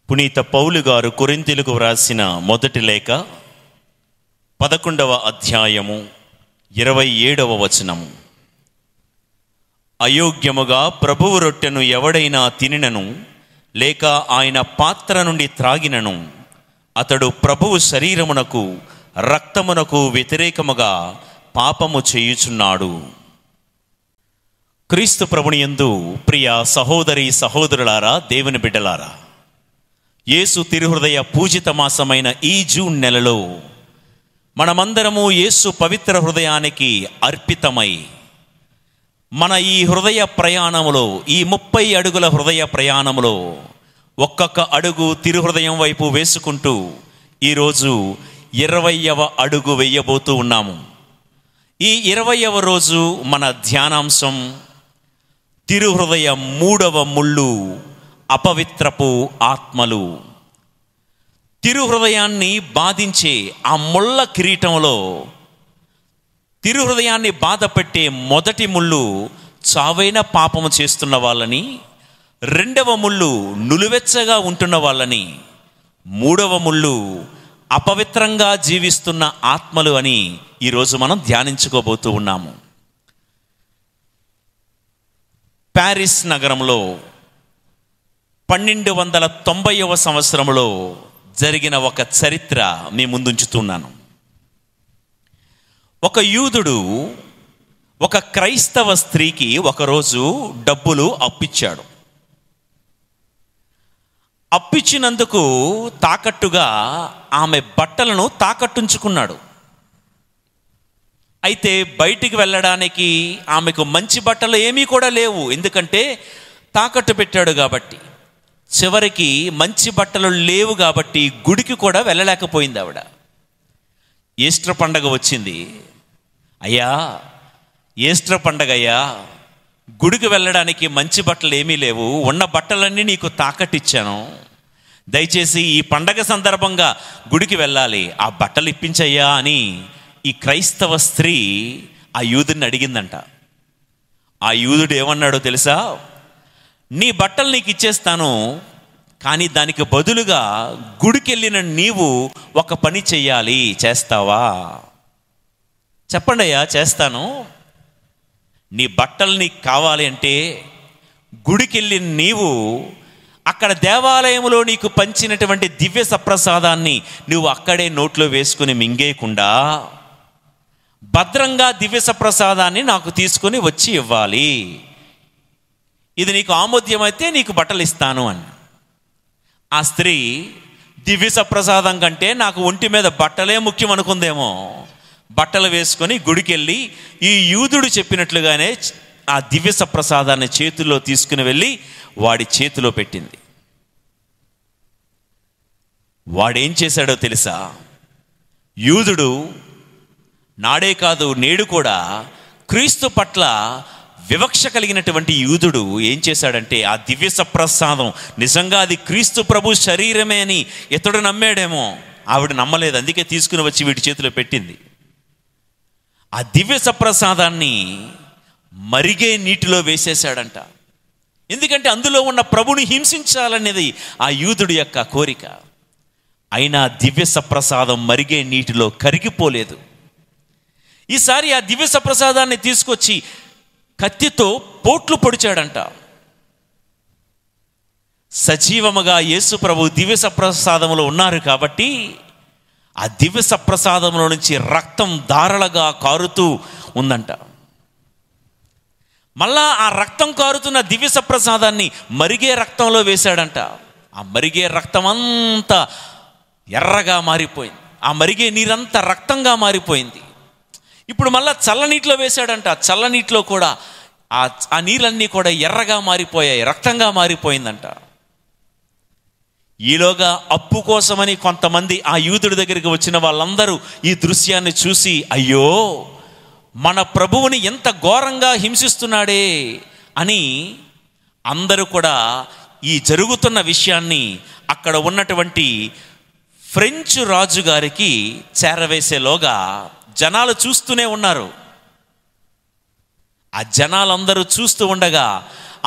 పునీత పౌలు గారు కొరింథీయులకు వ్రాసిన మొదటి లేఖ 11వ అధ్యాయము 27వ వచనము. అయోగ్యముగా ప్రభువు రొట్టెను ఎవడైనా తినినను లేక ఆయన పాత్ర నుండి త్రాగినను అతడు ప్రభువు శరీరమునకు రక్తమునకు వ్యతిరేకముగా పాపము చేయుచున్నాడు. క్రీస్తు ప్రభుని యందు ప్రియ సహోదరి సహోదరులారా, దేవుని బిడ్డలారా, యేసు తిరుహృదయ పూజిత మాసమైన ఈ జూన్ నెలలో మనమందరము యేసు పవిత్ర హృదయానికి అర్పితమై మన ఈ హృదయ ప్రయాణములో, ఈ 30 అడుగుల హృదయ ప్రయాణములో ఒక్కొక్క అడుగు తిరుహృదయం వైపు వేసుకుంటూ ఈరోజు 20వ అడుగు వేయబోతూ ఉన్నాము. ఈ 20వ రోజు మన ధ్యానాంశం తిరుహృదయ 3వ ముళ్ళు, అపవిత్రపు ఆత్మలు. తిరుహృదయాన్ని బాధించే ఆ ముళ్ళ కిరీటంలో తిరుహృదయాన్ని బాధపెట్టే మొదటి ముళ్ళు చావైన పాపము చేస్తున్న వాళ్ళని, 2వ ముళ్ళు నులువెచ్చగా ఉంటున్న వాళ్ళని, 3వ ముళ్ళు అపవిత్రంగా జీవిస్తున్న ఆత్మలు అని ఈరోజు మనం ధ్యానించుకోబోతూ ఉన్నాము. ప్యారిస్ నగరంలో 1290వ సంవత్సరంలో జరిగిన ఒక చరిత్ర మీ ముందుంచుతున్నాను. ఒక యూదుడు ఒక క్రైస్తవ స్త్రీకి ఒకరోజు డబ్బులు అప్పిచ్చాడు. అప్పిచ్చినందుకు తాకట్టుగా ఆమె బట్టలను తాకట్టుంచుకున్నాడు. అయితే బయటికి వెళ్ళడానికి ఆమెకు మంచి బట్టలు ఏమీ కూడా లేవు, ఎందుకంటే తాకట్టు పెట్టాడు కాబట్టి. చివరికి మంచి బట్టలు లేవు కాబట్టి గుడికి కూడా వెళ్ళలేకపోయింది ఆవిడ. ఈస్టర్ పండగ వచ్చింది. అయ్యా, ఈస్టర్ పండగ అయ్యా, గుడికి వెళ్ళడానికి మంచి బట్టలు ఏమీ లేవు, ఉన్న బట్టలన్నీ నీకు తాకట్టిచ్చాను, దయచేసి ఈ పండగ సందర్భంగా గుడికి వెళ్ళాలి, ఆ బట్టలు ఇప్పించయ్యా అని ఈ క్రైస్తవ స్త్రీ ఆ యూదుని అడిగిందంట. ఆ యూదుడు ఏమన్నాడో తెలుసా? నీ బట్టలు నీకు ఇచ్చేస్తాను, కానీ దానికి బదులుగా గుడికి వెళ్ళిన నీవు ఒక పని చెయ్యాలి, చేస్తావా? చెప్పండి అయ్యా, చేస్తాను. నీ బట్టలు నీకు కావాలి అంటే గుడికి వెళ్ళి నీవు అక్కడ దేవాలయంలో నీకు పంచినటువంటి దివ్య సప్రసాదాన్ని నువ్వు అక్కడే నోట్లో వేసుకుని మింగేయకుండా భద్రంగా దివ్య సప్రసాదాన్ని నాకు తీసుకుని వచ్చి ఇవ్వాలి. ఇది నీకు ఆమోద్యమైతే నీకు బట్టలు ఇస్తాను అని. ఆ స్త్రీ దివ్య సప్రసాదం కంటే నాకు ఒంటి మీద బట్టలే ముఖ్యం అనుకుందేమో. బట్టలు వేసుకొని గుడికి వెళ్ళి ఈ యూదుడు చెప్పినట్లుగానే ఆ దివ్య సప్రసాదాన్ని చేతుల్లో తీసుకుని వెళ్ళి వాడి చేతిలో పెట్టింది. వాడేం చేశాడో తెలుసా? యూదుడు నాడే కాదు నేడు కూడా క్రీస్తు పట్ల వివక్ష కలిగినటువంటి యూదుడు ఏం చేశాడంటే ఆ దివ్య సప్రసాదం నిజంగా అది క్రీస్తు ప్రభు శరీరమే అని ఇతడు నమ్మాడేమో, ఆవిడ నమ్మలేదు, అందుకే తీసుకుని వచ్చి వీడి చేతిలో పెట్టింది. ఆ దివ్య సప్రసాదాన్ని మరిగే నీటిలో వేసేశాడంట. ఎందుకంటే అందులో ఉన్న ప్రభుని హింసించాలనేది ఆ యూదుడి యొక్క కోరిక. అయినా దివ్య సప్రసాదం మరిగే నీటిలో కరిగిపోలేదు. ఈసారి ఆ దివ్య సప్రసాదాన్ని తీసుకొచ్చి కత్తితో పోట్లు పొడిచాడంట. సజీవముగా యేసు ప్రభు దివ్య సప్రసాదంలో ఉన్నారు కాబట్టి ఆ దివ్య సప్రసాదంలో నుంచి రక్తం ధారలుగా కారుతూ ఉందంట. మళ్ళా ఆ రక్తం కారుతున్న దివ్య సప్రసాదాన్ని మరిగే రక్తంలో వేశాడంట. ఆ మరిగే రక్తం అంతా ఎర్రగా మారిపోయింది, ఆ మరిగే నీరంతా రక్తంగా మారిపోయింది. ఇప్పుడు మళ్ళా చల్లనీటిలో వేశాడంట. చల్లనీటిలో కూడా ఆ నీళ్ళన్నీ కూడా ఎర్రగా మారిపోయాయి, రక్తంగా మారిపోయిందంట. ఈలోగా అప్పు కోసమని కొంతమంది ఆ యూదుడి దగ్గరికి వచ్చిన వాళ్ళందరూ ఈ దృశ్యాన్ని చూసి, అయ్యో మన ప్రభువుని ఎంత ఘోరంగా హింసిస్తున్నాడే అని అందరూ కూడా ఈ జరుగుతున్న విషయాన్ని అక్కడ ఉన్నటువంటి ఫ్రెంచ్ రాజు గారికి చేరవేసేలోగా జనాలు చూస్తూనే ఉన్నారు. ఆ జనాలందరూ చూస్తూ ఉండగా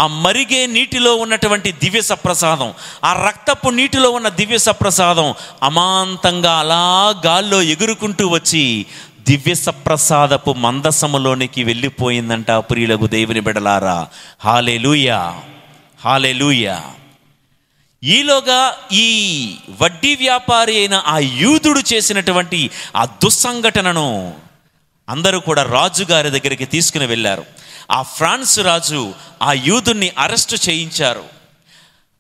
ఆ మరిగే నీటిలో ఉన్నటువంటి దివ్య సప్రసాదం, ఆ రక్తపు నీటిలో ఉన్న దివ్య సప్రసాదం అమాంతంగా అలా గాల్లో ఎగురుకుంటూ వచ్చి దివ్య సప్రసాదపు మందసములోనికి వెళ్ళిపోయిందంట. ప్రియులకు దేవుని బిడ్డలారా, హల్లెలూయా, హల్లెలూయా. ఈలోగా ఈ వడ్డీ వ్యాపారి అయిన ఆ యూదుడు చేసినటువంటి ఆ దుస్సంఘటనను అందరూ కూడా రాజుగారి దగ్గరికి తీసుకుని వెళ్ళారు. ఆ ఫ్రాన్స్ రాజు ఆ యూదుని అరెస్టు చేయించారు.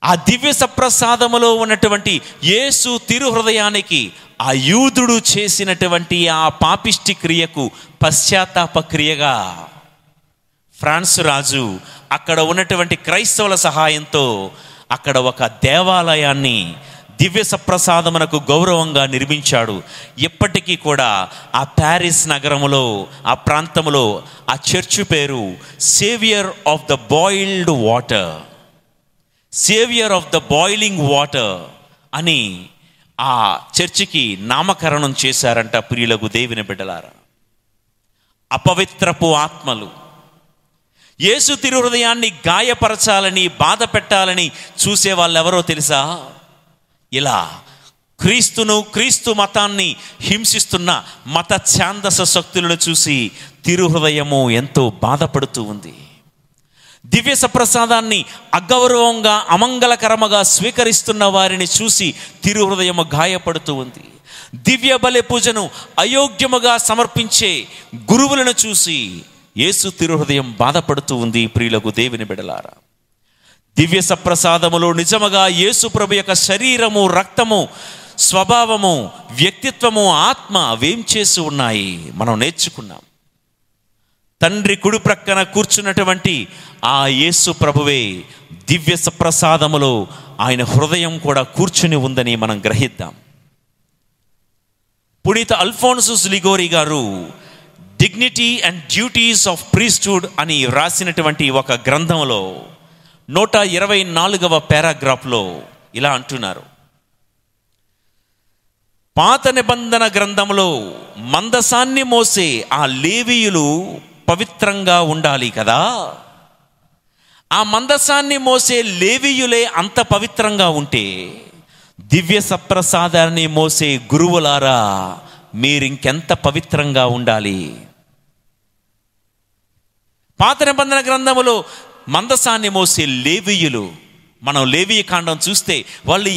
ఆ దివ్య సప్రసాదములో ఉన్నటువంటి యేసు తిరుహృదయానికి ఆ యూదుడు చేసినటువంటి ఆ పాపిష్టి క్రియకు పశ్చాత్తాప క్రియగా ఫ్రాన్స్ రాజు అక్కడ ఉన్నటువంటి క్రైస్తవుల సహాయంతో అక్కడ ఒక దేవాలయాన్ని దివ్య సప్రసాదమునకు గౌరవంగా నిర్మించాడు. ఇప్పటికీ కూడా ఆ ప్యారిస్ నగరములో, ఆ ప్రాంతములో ఆ చర్చ్ పేరు saviour of the boiled water, saviour of the boiling water అని ఆ చర్చికి నామకరణం చేశారంట. ప్రియులకు దేవుని బిడ్డలారా, అపవిత్రపు ఆత్మలు యేసు తిరుహృదయాన్ని గాయపరచాలని, బాధ పెట్టాలని చూసే వాళ్ళెవరో తెలుసా? ఇలా క్రీస్తును, క్రీస్తు మతాన్ని హింసిస్తున్న మత ఛాందస శక్తులను చూసి తిరుహృదయము ఎంతో బాధపడుతూ ఉంది. దివ్య సప్రసాదాన్ని అగౌరవంగా, అమంగళకరముగా స్వీకరిస్తున్న వారిని చూసి తిరుహృదయము గాయపడుతూ ఉంది. దివ్య బలి పూజను అయోగ్యముగా సమర్పించే గురువులను చూసి యేసు తిరుహృదయం బాధపడుతూ ఉంది. ప్రియులకు దేవుని బిడ్డలారా, దివ్య సప్రసాదములో నిజముగా యేసు ప్రభు యొక్క శరీరము, రక్తము, స్వభావము, వ్యక్తిత్వము, ఆత్మ అవేం చేసి ఉన్నాయి మనం నేర్చుకున్నాం. తండ్రి కుడి ప్రక్కన కూర్చున్నటువంటి ఆ యేసు ప్రభువే దివ్య సప్రసాదములో ఆయన హృదయం కూడా కూర్చుని ఉందని మనం గ్రహిద్దాం. పునీత అల్ఫోన్సుస్ లిగోరి గారు dignity and duties of priesthood అని రాసినటువంటి ఒక గ్రంథంలో 124వ పారాగ్రాఫ్లో ఇలా అంటున్నారు: పాత నిబంధన గ్రంథంలో మందసాన్ని మోసే ఆ లేవీయులు పవిత్రంగా ఉండాలి కదా, ఆ మందసాన్ని మోసే లేవీయులే అంత పవిత్రంగా ఉంటే దివ్య సప్రసాదాన్ని మోసే గురువులారా మీరింకెంత పవిత్రంగా ఉండాలి. పాత నిబంధన గ్రంథములో మందసాన్ని మోసే లేవీయులు, మనం లేవీయ కాండం చూస్తే వాళ్ళు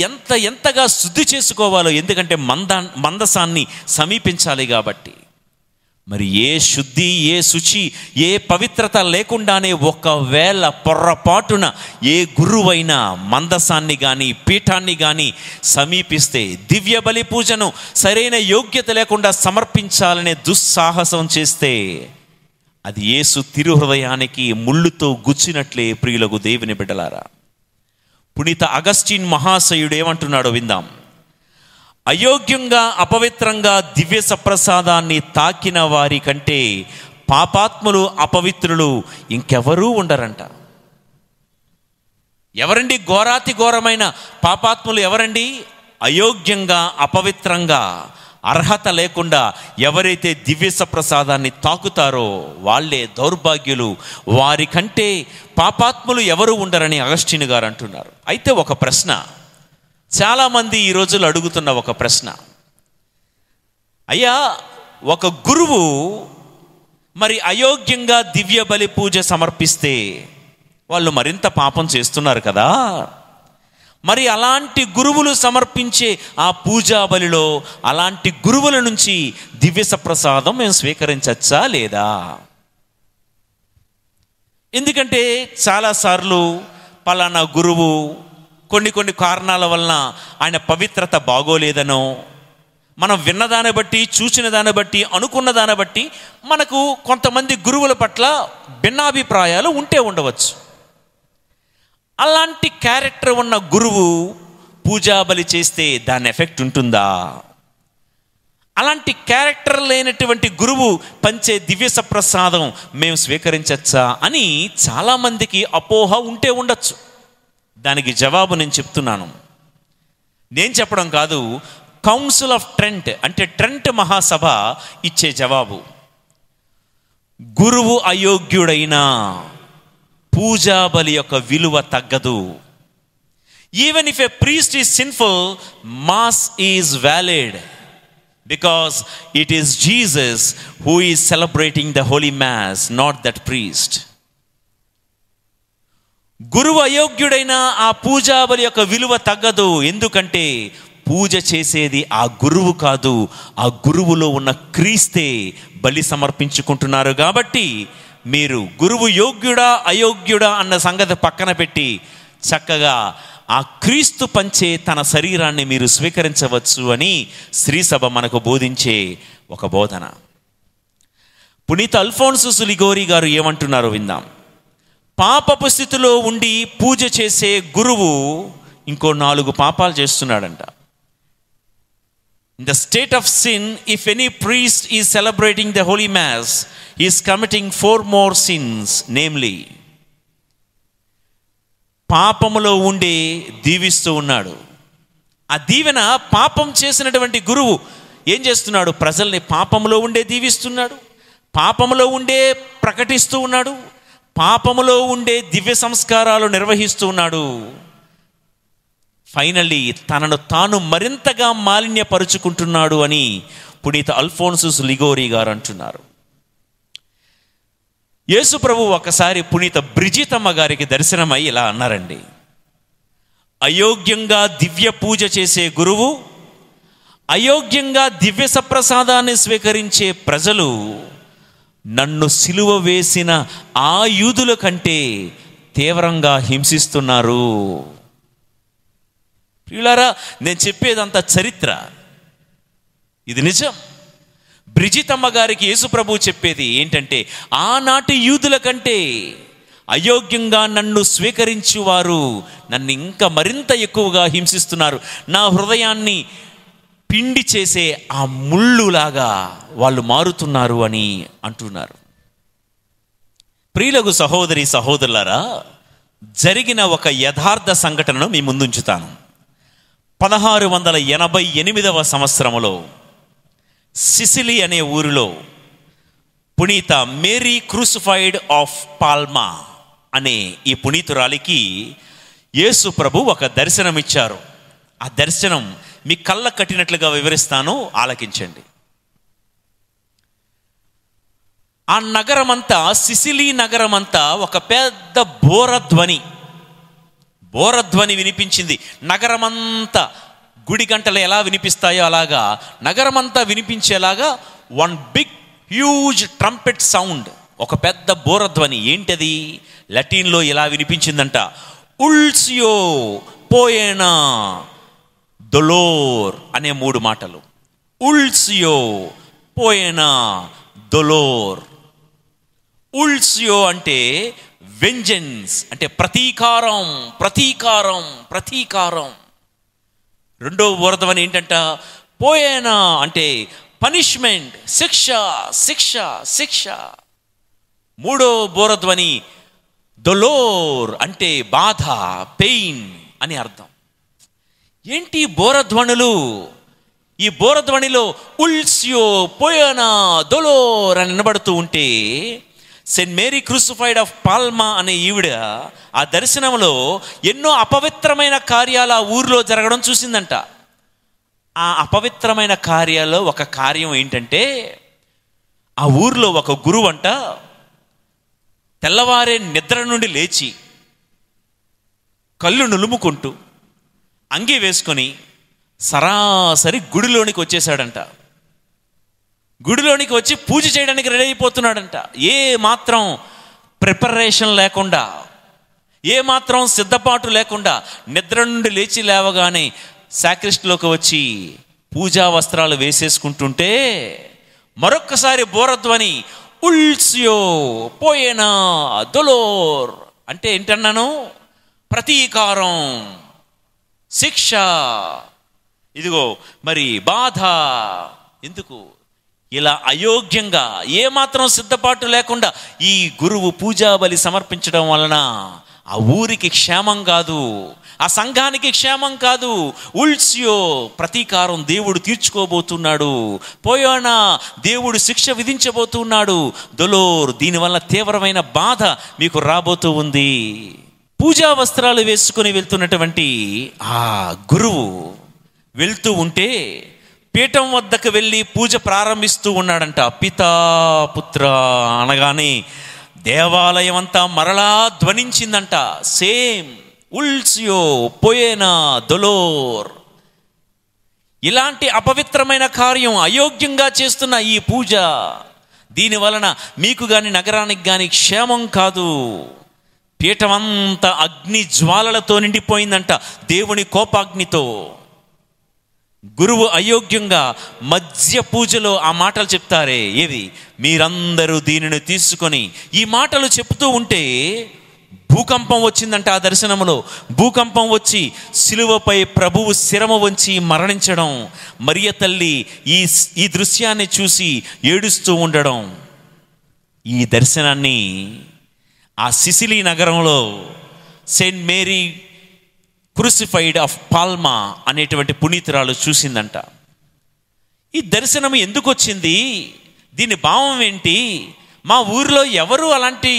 ఎంతగా శుద్ధి చేసుకోవాలో, ఎందుకంటే మందసాన్ని సమీపించాలి కాబట్టి. మరి ఏ శుద్ధి, ఏ శుచి, ఏ పవిత్రత లేకుండానే ఒకవేళ పొర్రపాటున ఏ గురువైనా మందసాన్ని కానీ పీఠాన్ని కానీ సమీపిస్తే, దివ్య బలి పూజను సరైన యోగ్యత లేకుండా సమర్పించాలనే దుస్సాహసం చేస్తే అది యేసు తిరుహృదయానికి ముళ్ళుతో గుచ్చినట్లే. ప్రియులకు దేవుని బిడ్డలారా, పునీత అగస్టిన్ మహాశయుడు ఏమంటున్నాడో విందాం. అయోగ్యంగా, అపవిత్రంగా దివ్య సప్రసాదాన్ని తాకిన వారి కంటే పాపాత్ములు, అపవిత్రులు ఇంకెవరూ ఉండరంట. ఎవరండి ఘోరాతి ఘోరమైన పాపాత్ములు? ఎవరండి? అయోగ్యంగా, అపవిత్రంగా, అర్హత లేకుండా ఎవరైతే దివ్య సప్రసాదాన్ని తాకుతారో వాళ్ళే దౌర్భాగ్యులు, వారికంటే పాపాత్ములు ఎవరు ఉండరని అగస్టిన్ గారు అంటున్నారు. అయితే ఒక ప్రశ్న చాలామంది ఈ రోజుల్లో అడుగుతున్న ఒక ప్రశ్న, అయ్యా ఒక గురువు మరి అయోగ్యంగా దివ్య బలి పూజ సమర్పిస్తే వాళ్ళు మరింత పాపం చేస్తున్నారు కదా, మరి అలాంటి గురువులు సమర్పించే ఆ పూజా బలిలో అలాంటి గురువుల నుంచి దివ్య సప్రసాదం మేము స్వీకరించచ్చా లేదా? ఎందుకంటే చాలాసార్లు పలానా గురువు కొన్ని కారణాల వలన ఆయన పవిత్రత బాగోలేదనో, మనం విన్నదాన్ని బట్టి, చూసిన దాన్ని బట్టి, అనుకున్న దాన్ని బట్టి మనకు కొంతమంది గురువుల పట్ల భిన్నాభిప్రాయాలు ఉంటే ఉండవచ్చు. అలాంటి క్యారెక్టర్ ఉన్న గురువు పూజా బలి చేస్తే దాని ఎఫెక్ట్ ఉంటుందా? అలాంటి క్యారెక్టర్ లేనటువంటి గురువు పంచే దివ్య సప్రసాదం మేము స్వీకరించచ్చా అని చాలామందికి అపోహ ఉంటే ఉండొచ్చు. దానికి జవాబు నేను చెప్తున్నాను. నేను చెప్పడం కాదు, కౌన్సిల్ ఆఫ్ ట్రెంట్ అంటే ట్రెంట్ మహాసభ ఇచ్చే జవాబు. గురువు అయోగ్యుడైనా పూజా బలి యొక్క విలువ తగ్గదు. Even if a priest is sinful, mass is valid because it is Jesus who is celebrating the holy mass, not that priest. గురువు అయోగ్యుడైన ఆ పూజా బలి యొక్క విలువ తగ్గదు. ఎందుకంటే పూజ చేసేది ఆ గురువు కాదు, ఆ గురువులో ఉన్న క్రీస్తే బలి సమర్పించుకుంటున్నారు. కాబట్టి మీరు గురువు యోగ్యుడా అయోగ్యుడా అన్న సంగతి పక్కన పెట్టి చక్కగా ఆ క్రీస్తు పంచే తన శరీరాన్ని మీరు స్వీకరించవచ్చు అని శ్రీసభ మనకు బోధించే ఒక బోధన. పునీత అల్ఫోన్సస్ లిగోరి గారు ఏమంటున్నారో విందాం. పాపపు స్థితిలో ఉండి పూజ చేసే గురువు ఇంకో 4 పాపాలు చేస్తున్నాడంట. In the state of sin, if any priest is celebrating the Holy Mass, he is committing 4 more sins, namely, పాపములో ఉండే దీవిస్తూ ఉన్నాడు. ఆ దీవెన పాపం చేసినటువంటి గురువు ఏం చేస్తున్నాడు? ప్రజల్ని పాపములో ఉండే దీవిస్తున్నాడు, పాపములో ఉండే ప్రకటిస్తూ ఉన్నాడు, పాపములో ఉండే దివ్య సంస్కారాలు నిర్వహిస్తూ ఉన్నాడు. ఫైనల్లీ తనను తాను మరింతగా మాలిన్యపరుచుకుంటున్నాడు అని పునీత అల్ఫోన్సస్ లిగోరి గారు అంటున్నారు. యేసు ప్రభు ఒకసారి పునీత బ్రిజితమ్మ గారికి దర్శనమై ఇలా అన్నారండి: అయోగ్యంగా దివ్య పూజ చేసే గురువు, అయోగ్యంగా దివ్య సప్రసాదాన్ని స్వీకరించే ప్రజలు నన్ను సిలువ వేసిన ఆ యూదుల కంటే తీవ్రంగా హింసిస్తున్నారు. ప్రియులారా, నేను చెప్పేదంతా చరిత్ర, ఇది నిజం. బ్రిజితమ్మ గారికి యేసు ప్రభువు చెప్పేది ఏంటంటే, ఆనాటి యూదుల కంటే అయోగ్యంగా నన్ను స్వీకరించువారు నన్ను ఇంకా మరింత ఎక్కువగా హింసిస్తున్నారు. నా హృదయాన్ని పిండి చేసే ఆ ముళ్ళులాగా వాళ్ళు మారుతున్నారు అని అంటున్నారు. ప్రియులకు సహోదరి సహోదరులారా, జరిగిన ఒక యథార్థ సంఘటనను మీ ముందుంచుతాను. 1688వ సంవత్సరంలో సిసిలీ అనే ఊరిలో పునీత మేరీ క్రూసిఫైడ్ ఆఫ్ పాల్మా అనే ఈ పునీతురాలికి యేసు ప్రభు ఒక దర్శనమిచ్చారు. ఆ దర్శనం మీ కళ్ళ కట్టినట్లుగా వివరిస్తాను, ఆలకించండి. ఆ నగరమంతా, సిసిలీ నగరమంతా ఒక పెద్ద బోరధ్వని వినిపించింది. నగరమంతా గుడి గంటలు ఎలా వినిపిస్తాయో అలాగా నగరమంతా వినిపించేలాగా one big huge trumpet sound, ఒక పెద్ద బోరధ్వని. ఏంటది? లటిన్లో ఇలా వినిపించిందంట: ఉల్సియో పోయేనా దొలోర్ అనే 3 మాటలు. ఉల్సియో పోయేనా దొలోర్. ఉల్సియో అంటే వెంజెన్స్, అంటే ప్రతీకారం, ప్రతీకారం, ప్రతీకారం. రెండో బోరధ్వని ఏంటంట? పోయేనా అంటే పనిష్మెంట్, శిక్ష, శిక్ష, శిక్ష. మూడో బోరధ్వని దొలోర్ అంటే బాధ, పెయిన్ అని అర్థం. ఏంటి బోరధ్వనులు? ఈ బోరధ్వనిలో ఉల్సియో పోయేనా దొలోర్ అని వినబడుతూ ఉంటే సెయింట్ మేరీ క్రూసిఫైడ్ ఆఫ్ పాల్మా అనే ఈవిడ ఆ దర్శనంలో ఎన్నో అపవిత్రమైన కార్యాలు ఆ ఊరిలో జరగడం చూసిందంట. ఆ అపవిత్రమైన కార్యాల్లో ఒక కార్యం ఏంటంటే, ఆ ఊరిలో ఒక గురువు అంట తెల్లవారే నిద్ర నుండి లేచి కళ్ళు నులుముకుంటూ అంగీ వేసుకొని సరాసరి గుడిలోనికి వచ్చేసాడంట. గుడిలోనికి వచ్చి పూజ చేయడానికి రెడీ అయిపోతున్నాడంట. ఏ మాత్రం ప్రిపరేషన్ లేకుండా, ఏ మాత్రం సిద్ధపాటు లేకుండా నిద్ర నుండి లేచి లేవగానే సాక్రిస్ట్లోకి వచ్చి పూజా వస్త్రాలు వేసేసుకుంటుంటే మరొక్కసారి బోరధ్వని ఉల్సియో పోయేనా దొలోర్ అంటే ఏంటన్నాను? ప్రతీకారం, శిక్ష, ఇదిగో మరి బాధ. ఎందుకు ఇలా అయోగ్యంగా ఏమాత్రం సిద్ధపాటు లేకుండా ఈ గురువు పూజా బలి సమర్పించడం వలన ఆ ఊరికి క్షేమం కాదు, ఆ సంఘానికి క్షేమం కాదు. ఉల్సియో, ప్రతీకారం దేవుడు తీర్చుకోబోతున్నాడు. పోయానా, దేవుడు శిక్ష విధించబోతున్నాడు. దొలోర్, దీనివల్ల తీవ్రమైన బాధ మీకు రాబోతూ ఉంది. పూజా వస్త్రాలు వేసుకుని వెళ్తున్నటువంటి ఆ గురువు వెళ్తూ ఉంటే పీఠం వద్దకు వెళ్ళి పూజ ప్రారంభిస్తూ ఉన్నాడంట. పితా పుత్ర అనగానే దేవాలయం అంతా మరలా ధ్వనించిందంట. సేమ్ ఉల్సియో, పోయేనా, దొలోర్. ఇలాంటి అపవిత్రమైన కార్యం, అయోగ్యంగా చేస్తున్న ఈ పూజ, దీని వలన మీకు కానీ నగరానికి కానీ క్షేమం కాదు. పీఠమంతా అగ్ని జ్వాలలతో నిండిపోయిందంట, దేవుని కోపాగ్నితో. గురువు అయోగ్యంగా మధ్య పూజలో ఆ మాటలు చెప్తారే, ఏవి, మీరందరూ దీనిని తీసుకొని, ఈ మాటలు చెప్తూ ఉంటే భూకంపం వచ్చిందంట. ఆ దర్శనంలో భూకంపం వచ్చి సిలువపై ప్రభువు శిరము వంచి మరణించడం, మరియ తల్లి ఈ దృశ్యాన్ని చూసి ఏడుస్తూ ఉండడం. ఈ దర్శనాన్ని ఆ సిసిలీ నగరంలో సెయింట్ మేరీ క్రూసిఫైడ్ ఆఫ్ పాల్మా అనేటువంటి పునీతురాలు చూసిందంట. ఈ దర్శనం ఎందుకు వచ్చింది, దీని భావం ఏంటి, మా ఊరిలో ఎవరు అలాంటి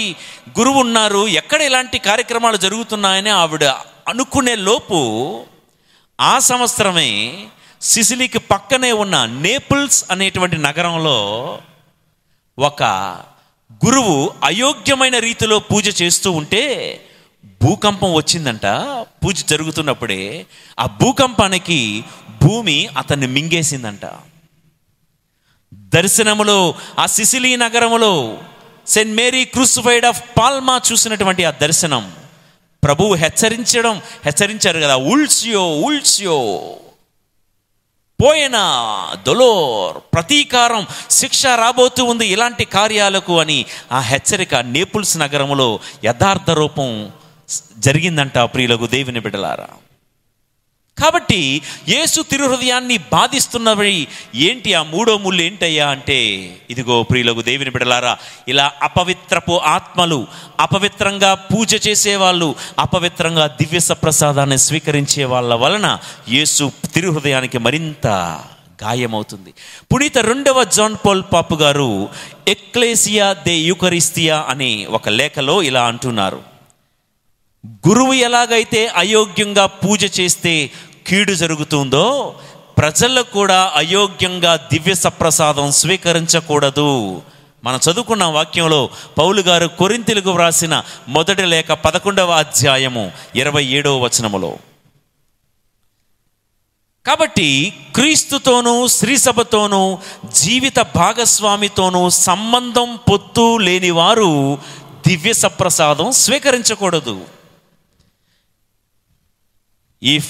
గురువు ఉన్నారు, ఎక్కడ ఇలాంటి కార్యక్రమాలు జరుగుతున్నాయని ఆవిడ అనుకునే లోపు ఆ సంవత్సరమే సిసిలీకి పక్కనే ఉన్న నేపుల్స్ అనేటువంటి నగరంలో ఒక గురువు అయోగ్యమైన రీతిలో పూజ చేస్తూ ఉంటే భూకంపం వచ్చిందంట. పూజ జరుగుతున్నప్పుడే ఆ భూకంపానికి భూమి అతన్ని మింగేసిందంట. దర్శనములో ఆ సిసిలీ నగరములో Saint Mary crucified of Palma చూసినటువంటి ఆ దర్శనం ప్రభువు హెచ్చరించారు కదా, ఉల్సియో ఉల్సియో, పోయేనా, దొలోర్, ప్రతీకారం, శిక్ష రాబోతూ ఉంది ఇలాంటి కార్యాలకు అని ఆ హెచ్చరిక నేపుల్స్ నగరములో యథార్థ రూపం జరిగిందంట. ప్రియులకు దేవుని బిడ్డలారా, కాబట్టి యేసు తిరుహృదయాన్ని బాధిస్తున్నవి ఏంటి, ఆ మూడో ముళ్ళు ఏంటయ్యా అంటే, ఇదిగో ప్రియులకు దేవుని బిడ్డలారా, ఇలా అపవిత్రపు ఆత్మలు, అపవిత్రంగా పూజ చేసేవాళ్ళు, అపవిత్రంగా దివ్య సప్రసాదాన్ని స్వీకరించే వాళ్ళ వలన యేసు తిరుహృదయానికి మరింత గాయమవుతుంది. పునీత 2వ జాన్ పాల్ పాపు గారు ఎక్లేసియా దే యూకరిస్తియా అనే ఒక లేఖలో ఇలా అంటున్నారు, గురువు ఎలాగైతే అయోగ్యంగా పూజ చేస్తే కీడు జరుగుతుందో, ప్రజలకు కూడా అయోగ్యంగా దివ్య సప్రసాదం స్వీకరించకూడదు. మనం చదువుకున్న వాక్యంలో పౌలు గారు కొరింథీయులకు వ్రాసిన మొదటి లేఖ 11వ అధ్యాయము 27వ వచనములో. కాబట్టి క్రీస్తుతోనూ శ్రీసభతోనూ జీవిత భాగస్వామితోనూ సంబంధం పొత్తు లేని వారు దివ్య సప్రసాదం స్వీకరించకూడదు. If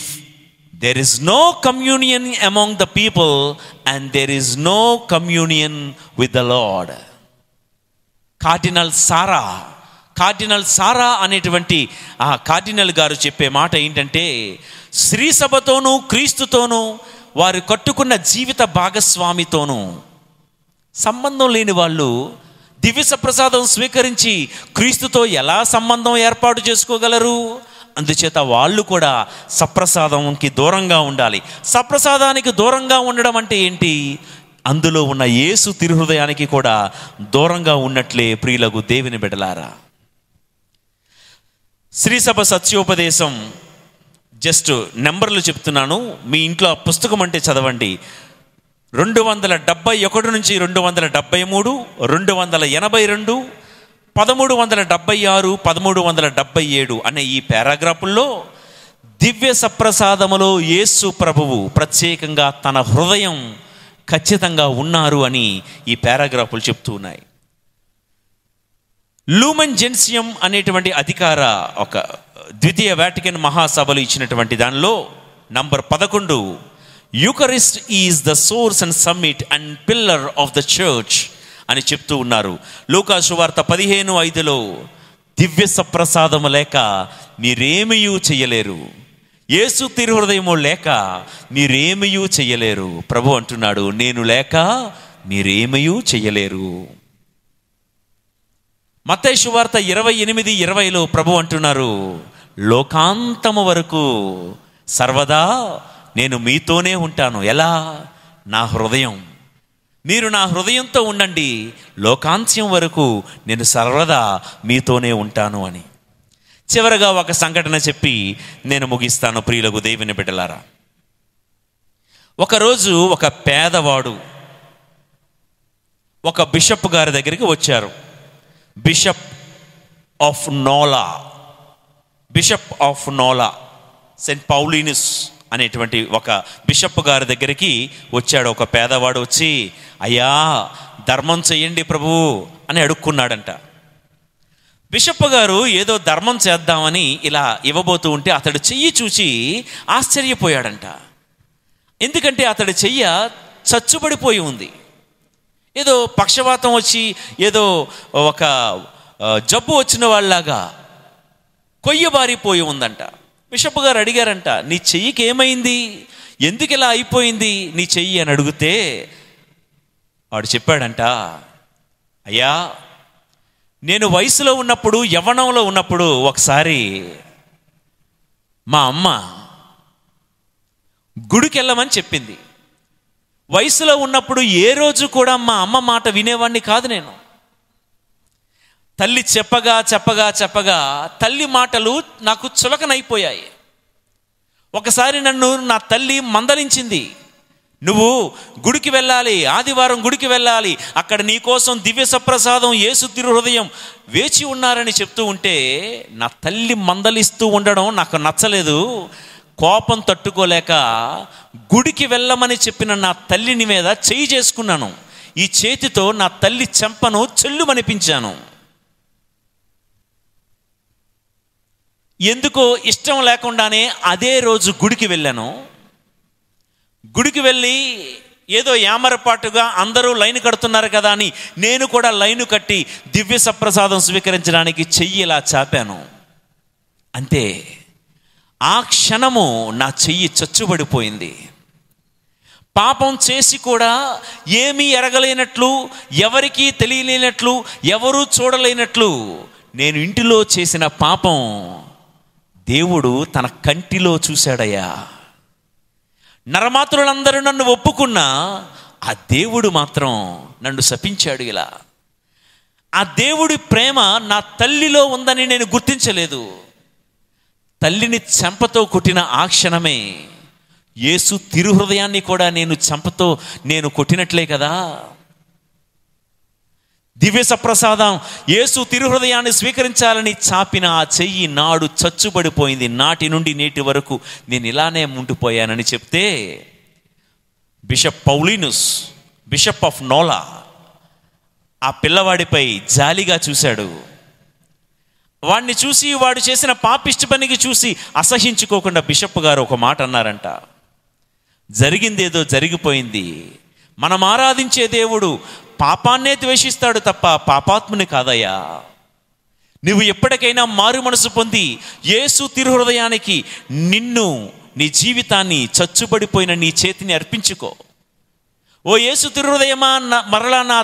there is no communion among the people and there is no communion with the Lord. Cardinal Sarah అనేటువంటి ఆ కార్డినల్ గారు చెప్పే మాట ఏంటంటే, శ్రీ సభతోనూ క్రీస్తుతోనూ వారు కట్టుకున్న జీవిత భాగస్వామితోనూ సంబంధం లేని వాళ్ళు దివ్య సప్రసాదం స్వీకరించి క్రీస్తుతో ఎలా సంబంధం ఏర్పాటు చేసుకోగలరు? అందుచేత వాళ్ళు కూడా సప్రసాదంకి దూరంగా ఉండాలి. సప్రసాదానికి దూరంగా ఉండడం అంటే ఏంటి? అందులో ఉన్న యేసు తిరుహృదయానికి కూడా దూరంగా ఉన్నట్లే ప్రియులకు దేవుని బిడ్డలారా. శ్రీసభ సత్యోపదేశం, జస్ట్ నెంబర్లు చెప్తున్నాను, మీ ఇంట్లో పుస్తకం అంటే చదవండి. 271 నుంచి 273, 282, 1376, 1377 అనే ఈ పారాగ్రాఫుల్లో దివ్య సప్రసాదములో యేసు ప్రభువు ప్రత్యేకంగా తన హృదయం ఖచ్చితంగా ఉన్నారు అని ఈ పారాగ్రాఫులు చెప్తూ ఉన్నాయి. లూమెన్ జెన్సియం అనేటువంటి అధికార ఒక ద్వితీయ వాటికన్ మహాసభలు ఇచ్చినటువంటి దానిలో number 11, Eucharist is the source and summit and pillar of the church అని చెప్తూ ఉన్నారు. లూకా సువార్త 15:5లో దివ్య సప్రసాదము లేక మీరేమయూ చెయ్యలేరు, యేసు తిరుహృదయము లేక మీరేమయూ చెయ్యలేరు. ప్రభు అంటున్నాడు, నేను లేక మీరేమయూ చెయ్యలేరు. మత్తయి సువార్త 28:20లో ప్రభు అంటున్నారు, లోకాంతము వరకు సర్వదా నేను మీతోనే ఉంటాను. ఎలా? నా హృదయం. మీరు నా హృదయంతో ఉండండి, లోకాంత్యం వరకు నేను సర్వదా మీతోనే ఉంటాను అని. చివరగా ఒక సంఘటన చెప్పి నేను ముగిస్తాను. ప్రియులకు దేవుని బిడ్డలారా, ఒకరోజు ఒక పేదవాడు ఒక బిషప్ గారి దగ్గరికి వచ్చారు. బిషప్ ఆఫ్ నోలా సెయింట్ పౌలినస్ అనేటువంటి ఒక బిషప్ గారి దగ్గరికి వచ్చాడు. ఒక పేదవాడు వచ్చి, అయ్యా ధర్మం చెయ్యండి ప్రభు అని అడుక్కున్నాడంట. బిషప్ గారు ఏదో ధర్మం చేద్దామని ఇలా ఇవ్వబోతూ ఉంటే అతడు చెయ్యి చూచి ఆశ్చర్యపోయాడంట. ఎందుకంటే అతడి చెయ్య చచ్చుబడిపోయి ఉంది. ఏదో పక్షవాతం వచ్చి ఏదో ఒక జబ్బు వచ్చిన వాళ్ళలాగా కొయ్యబారిపోయి ఉందంట. బిషప్ గారు అడిగారంట, నీ చెయ్యికి ఏమైంది, ఎందుకు ఇలా అయిపోయింది నీ చెయ్యి అని అడిగితే వాడు చెప్పాడంట, అయ్యా నేను వయసులో ఉన్నప్పుడు, యవ్వనంలో ఉన్నప్పుడు ఒకసారి మా అమ్మ గుడికి వెళ్ళమని చెప్పింది. వయసులో ఉన్నప్పుడు ఏ రోజు కూడా మా అమ్మ మాట వినేవాడిని కాదు నేను. తల్లి చెప్పగా చెప్పగా చెప్పగా తల్లి మాటలు నాకు చులకనైపోయాయి. ఒకసారి నన్ను నా తల్లి మందలించింది, నువ్వు గుడికి వెళ్ళాలి, ఆదివారం గుడికి వెళ్ళాలి, అక్కడ నీకోసం దివ్య సప్రసాదం యేసు తిరుహృదయం వేచి ఉన్నారని చెప్తూ ఉంటే నా తల్లి మందలిస్తూ ఉండడం నాకు నచ్చలేదు. కోపం తట్టుకోలేక గుడికి వెళ్ళమని చెప్పిన నా తల్లిని మీద చెయ్యి చేసుకున్నాను. ఈ చేతితో నా తల్లి చెంపను చెల్లుమనిపించాను. ఎందుకో ఇష్టం లేకుండానే అదే రోజు గుడికి వెళ్ళాను. గుడికి వెళ్ళి ఏదో యామరపాటుగా అందరూ లైన్ కడుతున్నారు కదా అని నేను కూడా లైను కట్టి దివ్య సప్రసాదం స్వీకరించడానికి చెయ్యి ఇలా చాపాను. అంతే, ఆ క్షణము నా చెయ్యి చచ్చుబడిపోయింది. పాపం చేసి కూడా ఏమీ ఎరగలేనట్లు, ఎవరికీ తెలియలేనట్లు, ఎవరూ చూడలేనట్లు నేను ఇంటిలో చేసిన పాపం దేవుడు తన కంటిలో చూశాడయ్యా. నరమాతృలందరూ నన్ను ఒప్పుకున్నా ఆ దేవుడు మాత్రం నన్ను శపించాడు. ఇలా ఆ దేవుడి ప్రేమ నా తల్లిలో ఉందని నేను గుర్తించలేదు. తల్లిని చెంపతో కొట్టిన ఆ క్షణమే యేసు తిరుహృదయాన్ని కూడా నేను చెంపతో నేను కొట్టినట్లే కదా. దివ్య సప్రసాదం యేసు తిరుహృదయాన్ని స్వీకరించాలని చాపిన ఆ చెయ్యి నాడు చచ్చుబడిపోయింది. నాటి నుండి నేటి వరకు నేను ఇలానే ఉండిపోయానని చెప్తే బిషప్ పౌలినస్, బిషప్ ఆఫ్ నోలా, ఆ పిల్లవాడిపై జాలిగా చూశాడు. వాడిని చూసి, వాడు చేసిన పాపిష్టి పనికి చూసి అసహించుకోకుండా బిషప్ గారు ఒక మాట అన్నారంట, జరిగిందేదో జరిగిపోయింది. మనం ఆరాధించే దేవుడు పాపాన్నే ద్వేషిస్తాడు తప్ప పాపాత్ముని కాదయ్యా. నువ్వు ఎప్పటికైనా మారు మనసు పొంది యేసు తిరుహృదయానికి నిన్ను, నీ జీవితాన్ని, చచ్చుబడిపోయిన నీ చేతిని అర్పించుకో. ఓ యేసు తిరుహృదయమా, మరలా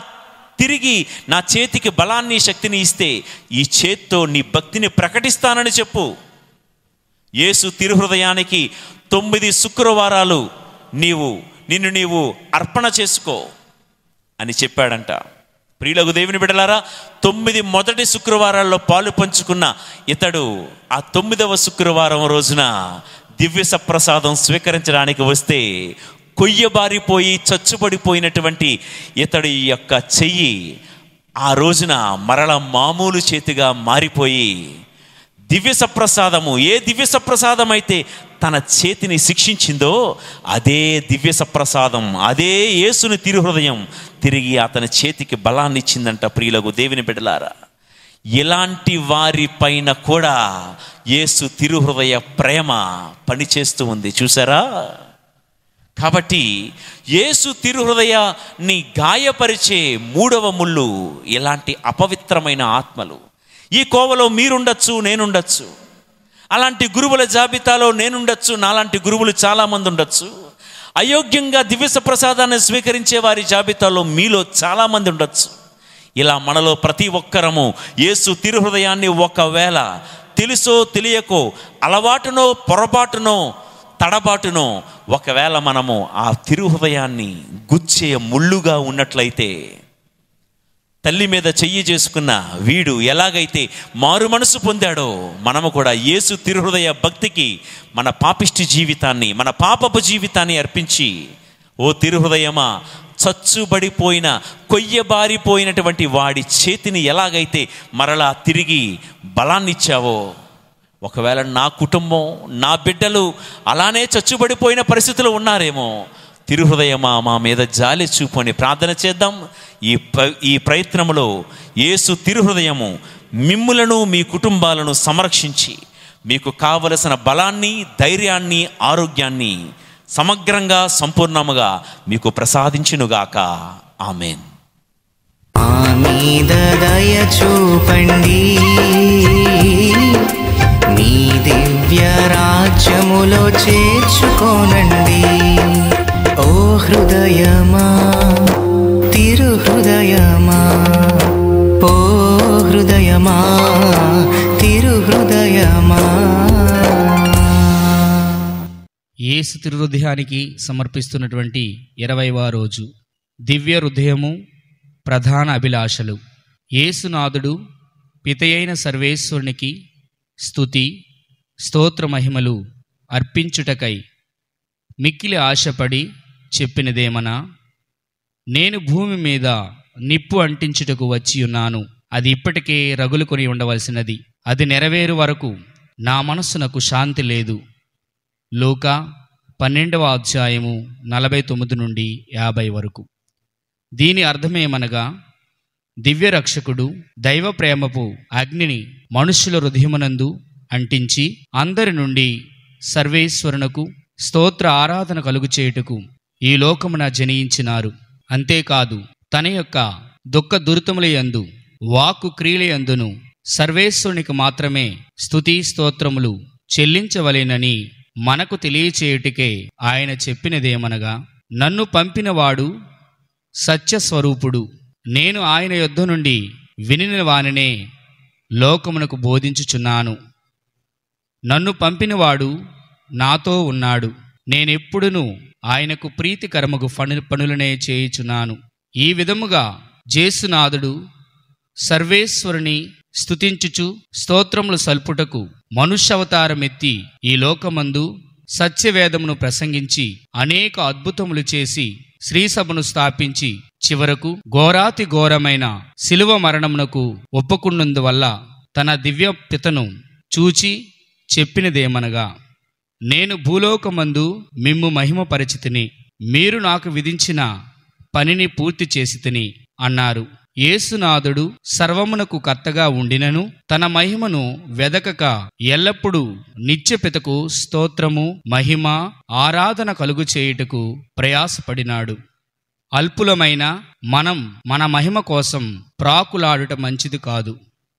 తిరిగి నా చేతికి బలాన్ని, శక్తిని ఇస్తే ఈ చేత్తో నీ భక్తిని ప్రకటిస్తానని చెప్పు. యేసు తిరుహృదయానికి 9 శుక్రవారాలు నిన్ను నీవు అర్పణ చేసుకో అని చెప్పాడంట. ప్రియులకు దేవుని బిడ్డలారా, 9 మొదటి శుక్రవారాల్లో పాలు పంచుకున్న ఇతడు ఆ 9వ శుక్రవారం రోజున దివ్య సప్రసాదం స్వీకరించడానికి వస్తే కొయ్యబారిపోయి చచ్చుబడిపోయినటువంటి ఇతడి యొక్క చెయ్యి ఆ రోజున మరల మామూలు చేతిగా మారిపోయి దివ్య సప్రసాదము, ఏ దివ్య సప్రసాదం అయితే తన చేతిని శిక్షించిందో అదే దివ్య సప్రసాదం, అదే యేసుని తిరుహృదయం తిరిగి అతని చేతికి బలాన్ని ఇచ్చిందంట. ప్రియులకు దేవుని బిడ్డలారా, ఇలాంటి వారి పైన కూడా యేసు తిరుహృదయ ప్రేమ పనిచేస్తూ ఉంది. చూసారా? కాబట్టి యేసు తిరుహృదయాన్ని గాయపరిచే 3వ ముళ్ళు ఇలాంటి అపవిత్రమైన ఆత్మలు. ఈ కోవలో మీరుండొచ్చు, నేనుండొచ్చు, అలాంటి గురువుల జాబితాలో నేనుండొచ్చు, నాలాంటి గురువులు చాలామంది ఉండొచ్చు. అయోగ్యంగా దివ్య ప్రసాదాన్ని స్వీకరించే వారి జాబితాలో మీలో చాలామంది ఉండొచ్చు. ఇలా మనలో ప్రతి ఒక్కరము యేసు తిరుహృదయాన్ని ఒకవేళ తెలుసో తెలియకో, అలవాటునో పొరపాటునో తడబాటునో ఒకవేళ మనము ఆ తిరుహృదయాన్ని గుచ్చే ముళ్ళుగా ఉన్నట్లయితే, తల్లి మీద చెయ్యి చేసుకున్న వీడు ఎలాగైతే మారు మనసు పొందాడో, మనము కూడా యేసు తిరుహృదయ భక్తికి మన పాపిష్టి జీవితాన్ని, మన పాపపు జీవితాన్ని అర్పించి, ఓ తిరుహృదయమా, చచ్చుబడిపోయిన కొయ్యబారిపోయినటువంటి వాడి చేతిని ఎలాగైతే మరలా తిరిగి బలాన్నిచ్చావో, ఒకవేళ నా కుటుంబం, నా బిడ్డలు అలానే చచ్చుబడిపోయిన పరిస్థితులు ఉన్నారేమో, తిరుహృదయమా మా మీద జాలి చూపని ప్రార్థన చేద్దాం. ఈ ప్రయత్నంలో యేసు తిరుహృదయము మిమ్ములను, మీ కుటుంబాలను సంరక్షించి మీకు కావలసిన బలాన్ని, ధైర్యాన్ని, ఆరోగ్యాన్ని సమగ్రంగా, సంపూర్ణముగా మీకు ప్రసాదించునుగాక. ఆమేన్. మా మీద దయ చూపండి, మీ దివ్య రాజ్యములో చేర్చుకోనండి. ఓ హృదయమా, తిరుహృదయమా, ఓ హృదయమా, తిరుహృదయమా. యేసు తిరుహృదయానికి సమర్పిస్తున్నటువంటి 20వ రోజు దివ్య హృదయము ప్రధాన అభిలాషలు. యేసునాథుడు పితయైన సర్వేశ్వరునికి స్తుతి, స్తోత్ర మహిమలు అర్పించుటకై మిక్కిలి ఆశపడి చెప్పినదేమనా, నేను భూమి మీద నిప్పు అంటించుటకు వచ్చి ఉన్నాను, అది ఇప్పటికే రగులుకొని ఉండవలసినది, అది నెరవేరు వరకు నా మనస్సునకు శాంతి లేదు. లూకా 12వ అధ్యాయము 49 నుండి 50 వరకు. దీని అర్థమేమనగా, దివ్య రక్షకుడు దైవ ప్రేమపు అగ్నిని మనుష్యుల హృదయమునందు అంటించి అందరి నుండి సర్వేశ్వరునకు స్తోత్ర ఆరాధన కలుగు చేయుటకు ఈ లోకమున జనించినారు. అంతేకాదు, తన యొక్క దుఃఖ దురితములయందు, వాక్కు క్రియలయందును సర్వేశ్వరునికి మాత్రమే స్తుతి స్తోత్రములు చెల్లించవలెనని మనకు తెలియచేయుటకే ఆయన చెప్పినదేమనగా, నన్ను పంపినవాడు సత్యస్వరూపుడు, నేను ఆయన యొద్ద నుండి వినిన వానినే లోకమునకు బోధించుచున్నాను. నన్ను పంపినవాడు నాతో ఉన్నాడు, నేనెప్పుడునూ ఆయనకు ప్రీతికరమగు పనులనే చేయుచున్నాను. ఈ విధముగా జేసునాథుడు సర్వేశ్వరుని స్తుతించుచు స్తోత్రములు సల్పుటకు మనుష్యావతారమెత్తి ఈ లోకమందు సత్యవేదమును ప్రసంగించి అనేక అద్భుతములు చేసి శ్రీసభను స్థాపించి చివరకు ఘోరాతి ఘోరమైన శిలువ మరణమునకు ఒప్పుకున్నందువల్ల తన దివ్య పితను చూచి చెప్పినదేమనగా, నేను భూలోకమందు మిమ్ము మహిమపరచితిని, మీరు నాకు విధించిన పనిని పూర్తి చేసితిని అన్నారు. యేసునాథుడు సర్వమునకు కర్తగా ఉండినను తన మహిమను వెదకక ఎల్లప్పుడూ నిత్యపితకు స్తోత్రము, మహిమ, ఆరాధన కలుగు చేయుటకు ప్రయాసపడినాడు. అల్పులమైన మనం మన మహిమ కోసం ప్రాకులాడుట మంచిది కాదు.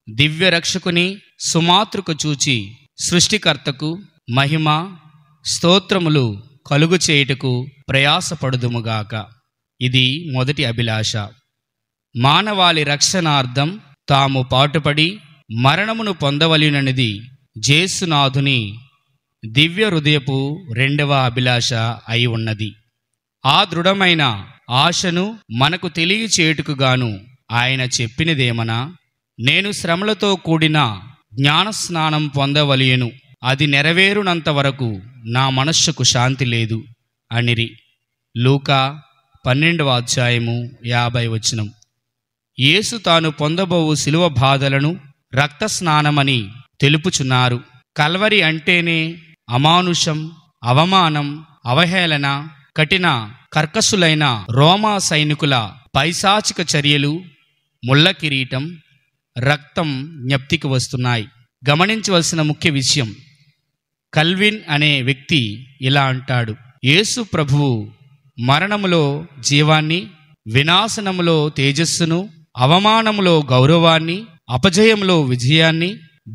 దివ్య రక్షకుని సుమాతృక చూచి సృష్టికర్తకు మహిమ, స్తోత్రములు కలుగు చేయుటకు ప్రయాసపడుదుముగాక. ఇది మొదటి అభిలాష. మానవాళి రక్షణార్థం తాము పాటుపడి మరణమును పొందవలెననిది జేసునాథుని దివ్య హృదయపు రెండవ అభిలాష అయి ఉన్నది. ఆ దృఢమైన ఆశను మనకు తెలియచేయుటకుగాను ఆయన చెప్పినదేమనా, నేను శ్రమలతో కూడిన జ్ఞానస్నానం పొందవలెను, అది నెరవేరునంత వరకు నా మనస్సుకు శాంతి లేదు అనిరి. లూకా 12వ అధ్యాయము 50 వచనం. యేసు తాను పొందబోవు శిలువ బాధలను రక్త స్నానమని తెలుపుచున్నారు. కల్వరి అంటేనే అమానుషం, అవమానం, అవహేళన, కఠిన కర్కశులైన రోమా సైనికుల పైశాచిక చర్యలు, ముళ్ళ కిరీటం, రక్తం జ్ఞప్తికి వస్తున్నాయి. గమనించవలసిన ముఖ్య విషయం, కల్విన్ అనే వ్యక్తి ఇలా అంటాడు, యేసు ప్రభువు మరణములో జీవాన్ని, వినాశనములో తేజస్సును, అవమానములో గౌరవాన్ని, అపజయములో విజయాన్ని,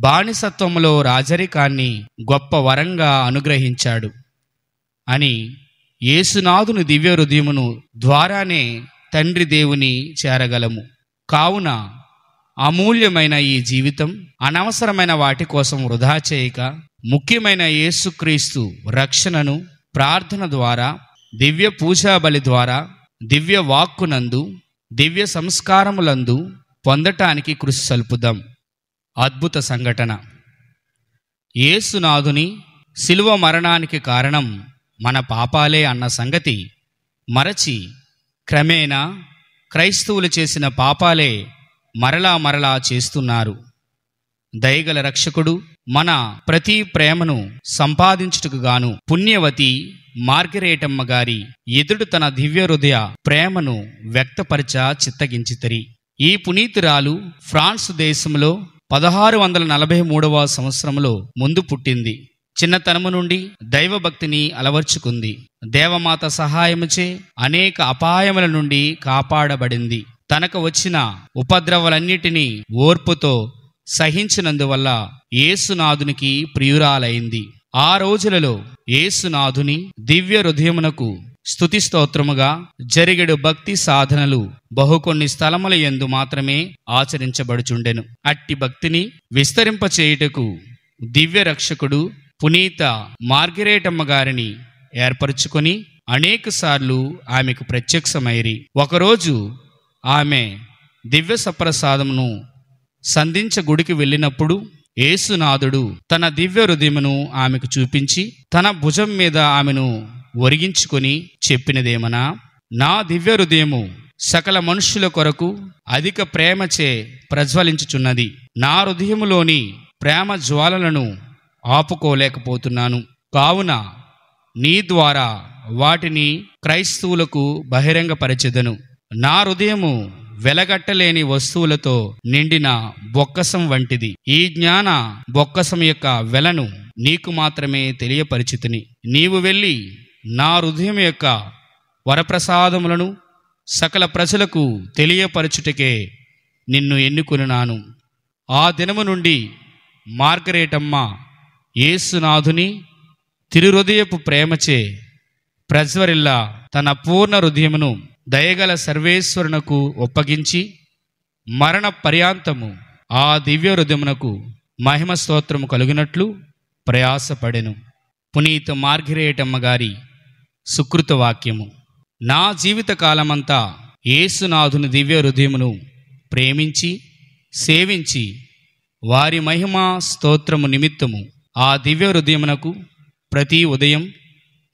బానిసత్వములో రాజరికాన్ని గొప్ప వరంగా అనుగ్రహించాడు అని యేసునాథుని దివ్య హృదయమును ద్వారానే తండ్రి దేవుని చేరగలము. కావున అమూల్యమైన ఈ జీవితం అనవసరమైన వాటి కోసం వృధా చేయక ముఖ్యమైన యేసుక్రీస్తు రక్షణను ప్రార్థన ద్వారా, దివ్య పూజా బలి ద్వారా, దివ్య వాక్కునందు, దివ్య సంస్కారములందు పొందటానికి కృషి సల్పుదాం. అద్భుత సంఘటన. యేసునాథుని శిలువ మరణానికి కారణం మన పాపాలే అన్న సంగతి మరచి క్రమేణా క్రైస్తవులు చేసిన పాపాలే మరలా చేస్తున్నారు. దయగల రక్షకుడు మన ప్రతి ప్రేమను సంపాదించుటకు గాను పుణ్యవతి మార్గరేటమ్మ గారి ఎదుడు తన దివ్య హృదయ ప్రేమను వ్యక్తపరచ చిత్తగించితరి. ఈ పునీతురాలు ఫ్రాన్స్ దేశంలో 1643వ సంవత్సరంలో ముందు పుట్టింది. చిన్నతనము నుండి దైవభక్తిని అలవర్చుకుంది. దేవమాత సహాయముచే అనేక అపాయముల నుండి కాపాడబడింది. తనకు వచ్చిన ఉపద్రవాలన్నిటినీ ఓర్పుతో సహించినందువల్ల యేసునాథునికి ప్రియురాలైంది. ఆ రోజులలో యేసునాథుని దివ్య హృదయమునకు స్తుతి స్తోత్రముగా జరిగెడు భక్తి సాధనలు బహుకొన్ని స్థలముల యందు మాత్రమే ఆచరించబడుచుండెను. అట్టి భక్తిని విస్తరింపచేయుటకు దివ్య రక్షకుడు పునీత మార్గరేటమ్మ గారిని ఏర్పరచుకొని అనేకసార్లు ఆమెకు ప్రత్యక్షమైరి. ఒకరోజు ఆమె దివ్య సప్రసాదమును సంధించ గుడికి వెళ్ళినప్పుడు యేసునాథుడు తన దివ్య హృదయమును ఆమెకు చూపించి తన భుజం మీద ఆమెను ఒరిగించుకొని చెప్పినదేమనా, నా దివ్య హృదయము సకల మనుష్యుల కొరకు అధిక ప్రేమచే ప్రజ్వలించుచున్నది. నా హృదయములోని ప్రేమ జ్వాలలను ఆపుకోలేకపోతున్నాను. కావున నీ ద్వారా వాటిని క్రైస్తవులకు బహిరంగపరచెదను. నా హృదయము వెలగట్టలేని వస్తువులతో నిండిన బొక్కసం వంటిది. ఈ జ్ఞాన బొక్కసం యొక్క వెలను నీకు మాత్రమే తెలియపరిచితిని. నీవు వెళ్ళి నా హృదయం యొక్క వరప్రసాదములను సకల ప్రజలకు తెలియపరచుటకే నిన్ను ఎన్నుకొనినాను. ఆ దినము నుండి మార్గరేటమ్మ యేసునాథుని తిరుహృదయపు ప్రేమచే ప్రజ్వరిల్లా తన పూర్ణ హృదయమును దయగల సర్వేశ్వరునకు ఒప్పగించి మరణ పర్యాంతము ఆ దివ్య హృదయమునకు మహిమ స్తోత్రము కలుగినట్లు ప్రయాసపడెను. పునీత మార్గరేటమ్మ గారి సుకృత వాక్యము. నా జీవిత కాలమంతా యేసునాథుని దివ్య హృదయమును ప్రేమించి సేవించి వారి మహిమా స్తోత్రము నిమిత్తము ఆ దివ్య హృదయమునకు ప్రతి ఉదయం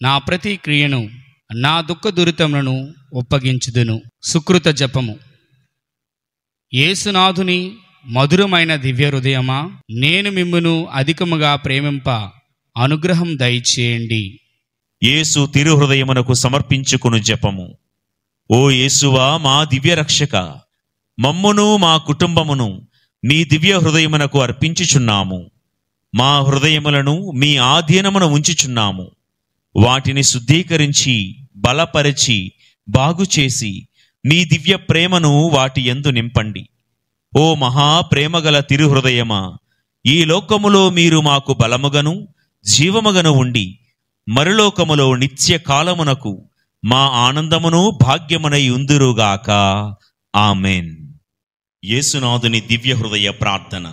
నా ప్రతి క్రియను, నా దుఃఖ దురితములను ఒప్పగించుదును. సుకృత జపము. యేసునాథుని మధురమైన దివ్య హృదయమా, నేను మిమ్మును అధికముగా ప్రేమింప అనుగ్రహం దయచేయండి. యేసు తిరుహృదయమునకు సమర్పించుకును జపము. ఓ యేసువా మా దివ్య రక్షక, మమ్మును మా కుటుంబమును మీ దివ్య హృదయమునకు అర్పించుచున్నాము. మా హృదయములను మీ ఆధీనమున ఉంచుచున్నాము. వాటిని శుద్ధీకరించి బలపరిచి బాగుచేసి మీ దివ్య ప్రేమను వాటి యందు నింపండి. ఓ మహాప్రేమగల తిరుహృదయమా, ఈ లోకములో మీరు మాకు బలముగను జీవముగను ఉండి మరులోకములో నిత్య కాలమునకు మా ఆనందమును భాగ్యమునై ఉందురుగాక. ఆమెన్. యేసునాథుని దివ్య హృదయ ప్రార్థన.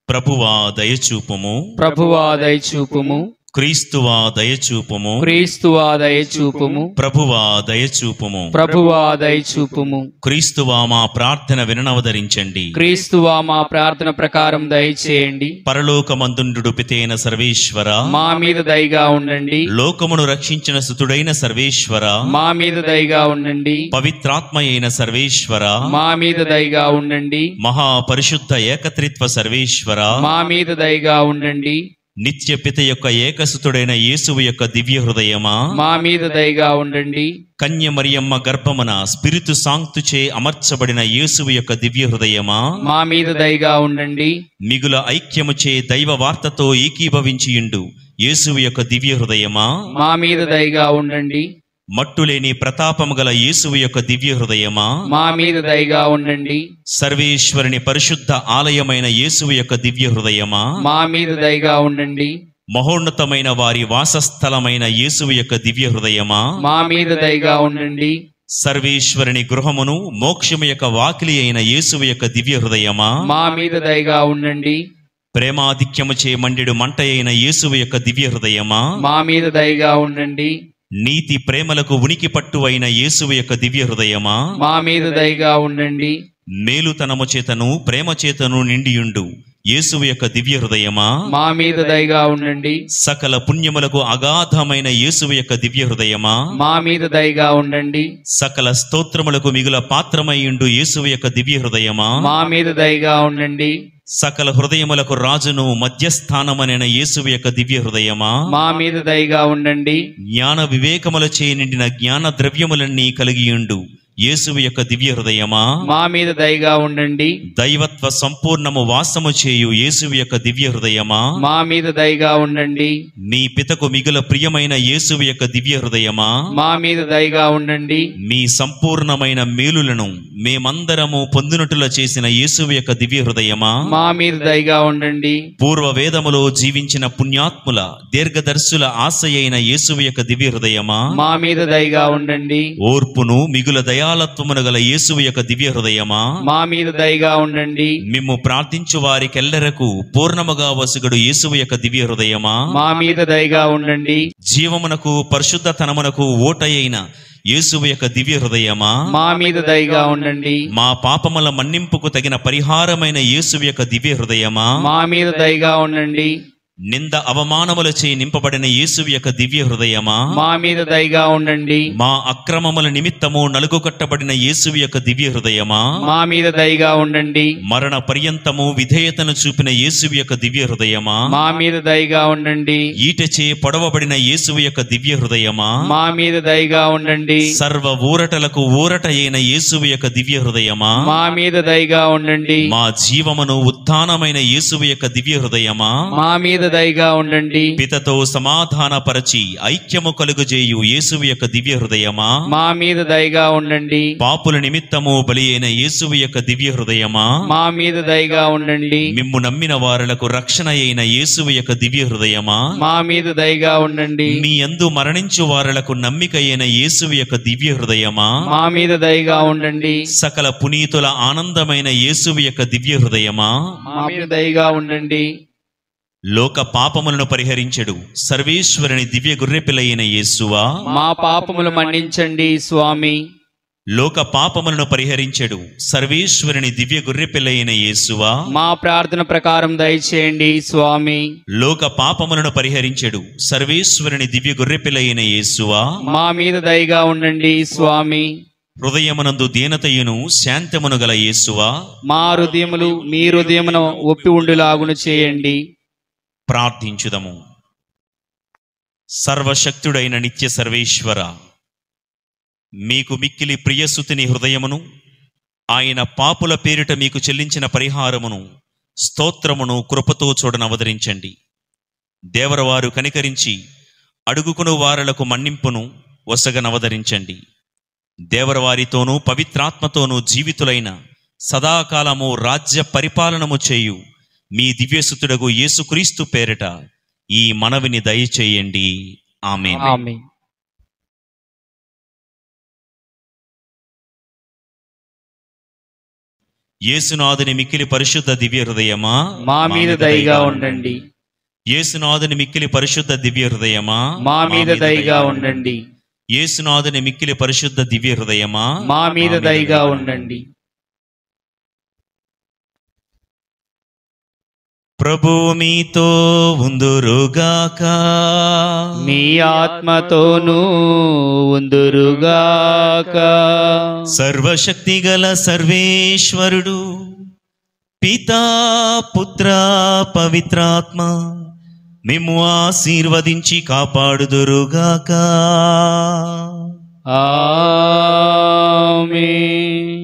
ప్రభువా దయచూపుము, ప్రభువా దయచూపుము, క్రీస్తువా దయచూపుము, క్రీస్తువా దయచూపుము, ప్రభువా దయచూపుము, ప్రభువా దయచూపుము. క్రీస్తువా మా ప్రార్థన వినవదరించండి. క్రీస్తువా మా ప్రార్థన ప్రకారం దయచేయండి. పరలోకమందుండు పితైన సర్వేశ్వర, మా మీద దయగా ఉండండి. లోకమును రక్షించిన సుతుడైన సర్వేశ్వర, మా మీద దయగా ఉండండి. పవిత్రాత్మ అయిన సర్వేశ్వర, మా మీద దయగా ఉండండి. మహాపరిశుద్ధ ఏకత్రిత్వ సర్వేశ్వర, మా మీద దయగా ఉండండి. నిత్య పిత యొక్క ఏకసుతుడైన యేసువు యొక్క దివ్య హృదయమా, మా మీద దయగా ఉండండి. కన్య మరియమ్మ గర్భమున స్పిరితు సాంక్తుచే అమర్చబడిన యేసువు యొక్క దివ్య హృదయమా, మా మీద దయగా ఉండండి. మిగుల ఐక్యముచే దైవ వార్తతో ఏకీభవించియుండు యేసువు యొక్క దివ్య హృదయమా, మా మీద దయగా ఉండండి. మట్టులేని ప్రతాపము గల యేసువు యొక్క దివ్య హృదయమా, మా మీద దయగా ఉండండి. సర్వేశ్వరుని పరిశుద్ధ ఆలయమైన యేసువు యొక్క దివ్య హృదయమా, మా మీద దయగా ఉండండి. మహోన్నతమైన వారి వాసస్థలమైన యేసువు యొక్క దివ్య హృదయమా, మా మీద దయగా ఉండండి. సర్వేశ్వరుని గృహమును మోక్షము యొక్క వాకిలి అయిన యేసువు యొక్క దివ్య హృదయమా, మా మీద దయగా ఉండండి. ప్రేమాధిక్యము చే మండెడు మంట అయిన యేసువు యొక్క దివ్య హృదయమా, మా మీద దయగా ఉండండి. నీతి ప్రేమలకు ఉనికి పట్టు అయిన యేసువు యొక్క దివ్య హృదయమా, మా మీద దయగా ఉండండి. మేలుతనము చేతను ప్రేమ చేతను నిండియుండు యేసువు యొక్క దివ్య హృదయమా, మా మీద దయగా ఉండండి. సకల పుణ్యములకు అగాధమైన యేసువు యొక్క దివ్య హృదయమా, మా మీద దయగా ఉండండి. సకల స్తోత్రములకు మిగుల పాత్రమయ్యుండు యేసువు యొక్క దివ్య హృదయమా, మా మీద దయగా ఉండండి. సకల హృదయములకు రాజును మధ్యస్థానమనైన యేసువు యొక్క దివ్య హృదయమా, మా మీద దయగా ఉండండి. జ్ఞాన వివేకములచే నిండిన జ్ఞాన ద్రవ్యములన్నీ కలిగియుండు యేసువు యొక్క దివ్య హృదయమా, మా మీద దయగా ఉండండి. దైవత్వ సంపూర్ణము వాసము చేయు యేసువు యొక్క దివ్య హృదయమా, మా మీద దయగా ఉండండి. మీ పితకు మిగుల ప్రియమైన యేసువు యొక్క దివ్య హృదయమా, మా మీద దయగా ఉండండి. మీ సంపూర్ణమైన మేలులను మేమందరము పొందినట్టుల చేసిన యేసువు యొక్క దివ్య హృదయమా, మా మీద దయగా ఉండండి. పూర్వ వేదములో జీవించిన పుణ్యాత్ముల దీర్ఘదర్శుల ఆశయైన యేసువు యొక్క దివ్య హృదయమా, మా మీద దయగా ఉండండి. ఓర్పును మిగుల దయాలత్వమును గల యేసువు యొక్క దివ్య హృదయమా, మా మీద దయగా ఉండండి. మిమ్ము ప్రార్థించు వారికెల్లరకు పూర్ణముగా వసుగడు యేసువు యొక్క దివ్య హృదయమా, మా మీద దయగా ఉండండి. జీవమునకు పరిశుద్ధతనమునకు ఓటయైన యేసువు యొక్క దివ్య హృదయమా, మా మీద దయగా ఉండండి. మా పాపముల మన్నింపుకు తగిన పరిహారమైన యేసువు యొక్క దివ్య హృదయమా, మా మీద దయగా ఉండండి. నింద అవమానములచే నింపబడిన యేసువు యొక్క దివ్య హృదయమా, మా మీద దయగా ఉండండి. మా అక్రమముల నిమిత్తము నలుగు కట్టబడిన యేసువు యొక్క దివ్య హృదయమా, మా మీద దయగా ఉండండి. మరణ పర్యంతము విధేయతను చూపిన యేసువు యొక్క దివ్య హృదయమా, మా మీద దయగా ఉండండి. ఈటచే పొడవబడిన యేసువు యొక్క దివ్య హృదయమా, మా మీద దయగా ఉండండి. సర్వ ఊరటలకు ఊరట అయిన యేసువు యొక్క దివ్య హృదయమా, మా మీద దయగా ఉండండి. మా జీవమును ఉత్థానమైన యేసువు యొక్క దివ్య హృదయమా, మా మీద దయగా ఉండండి. పితతో సమాధానపరచి ఐక్యము కలుగజేయు యేసువు యొక్క దివ్య హృదయమా, మా మీద దయగా ఉండండి. పాపుల నిమిత్తము బలి అయిన యేసువు యొక్క దివ్య హృదయమా, మా మీద దయగా ఉండండి. మిమ్ము నమ్మిన వారలకు రక్షణ అయిన యేసువు యొక్క దివ్య హృదయమా, మా మీద దయగా ఉండండి. మీ యందు మరణించు వారలకు నమ్మిక అయిన యేసువు యొక్క దివ్య హృదయమా, మా మీద దయగా ఉండండి. సకల పునీతుల ఆనందమైన యేసువు యొక్క దివ్య హృదయమా, మా మీద దయగా ఉండండి. లోక పాపములను పరిహరించెడు సర్వేశ్వరుని దివ్య గొర్రెపిల్ల అయిన యేసువా, మా పాపములు మన్నించండి స్వామి. లోక పాపములను పరిహరించెడు సర్వేశ్వరుని దివ్య గొర్రెపిల్ల అయిన యేసువా, మా ప్రార్థన ప్రకారం దయచేయండి స్వామి. లోక పాపములను పరిహరించెడు సర్వేశ్వరుని దివ్య గొర్రెపిల్ల అయిన యేసువా, మా మీద దయగా ఉండండి స్వామి. హృదయమునందు దీనతయును శాంతమును గల యేసువా, మా హృదయములు మీ హృదయమును ఒప్పి ఉండులాగును చేయండి. ప్రార్థించుదము. సర్వశక్తుడైన నిత్య సర్వేశ్వర, మీకు మిక్కిలి ప్రియసుతిని హృదయమును ఆయన పాపుల పేరిట మీకు చెల్లించిన పరిహారమును స్తోత్రమును కృపతో చూడనవదరించండి. దేవరవారు కనికరించి అడుగుకును వారలకు మన్నింపును వసగనవదరించండి. దేవరవారితోనూ పవిత్రాత్మతోనూ జీవితులైన సదాకాలము రాజ్య పరిపాలనము చేయు మీ దివ్యసుతుడగు యేసుక్రీస్తు పేరిట ఈ మనవిని దయచేయండి. ఆమేన్. ఆమేన్. యేసునాథుని మిక్కిలి పరిశుద్ధ దివ్య హృదయమా, మా మీద దయగా ఉండండి. యేసునాథుని మిక్కిలి పరిశుద్ధ దివ్య హృదయమా, మా మీద దయగా ఉండండి. యేసునాథుని మిక్కిలి పరిశుద్ధ దివ్య హృదయమా, మా మీద దయగా ఉండండి. ప్రభువు మీతో ఉందురుగాక, మీ ఆత్మతోనూ ఉందురుగాక. సర్వశక్తి గల సర్వేశ్వరుడు పితా పుత్ర పవిత్రాత్మ మిమ్ము ఆశీర్వదించి కాపాడుదురుగాక. ఆమేన్.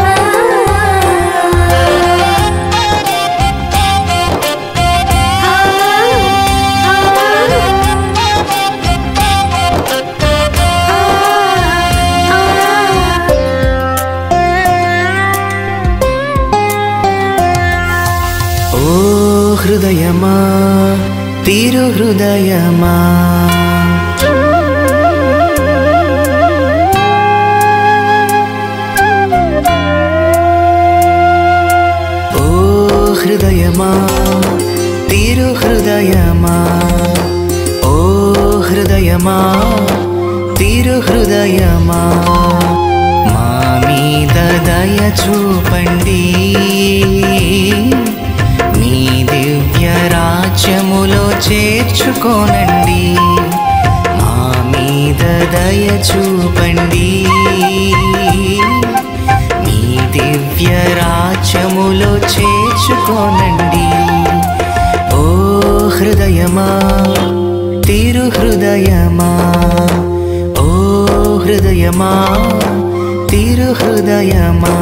ఆ హృదయమా తిరు హృదయమా ఓ హృదయమా తిరు హృదయమా ఓ హృదయమా తిరు హృదయమా మా మీద దయ చూపండి మీ దివ్య రాజ్యములో చేర్చుకోనండి మా మీద దయ చూపండి మీ దివ్య రాజ్యములో చేర్చుకోనండి ఓ హృదయమా తిరు హృదయమా ఓ హృదయమా తిరు హృదయమా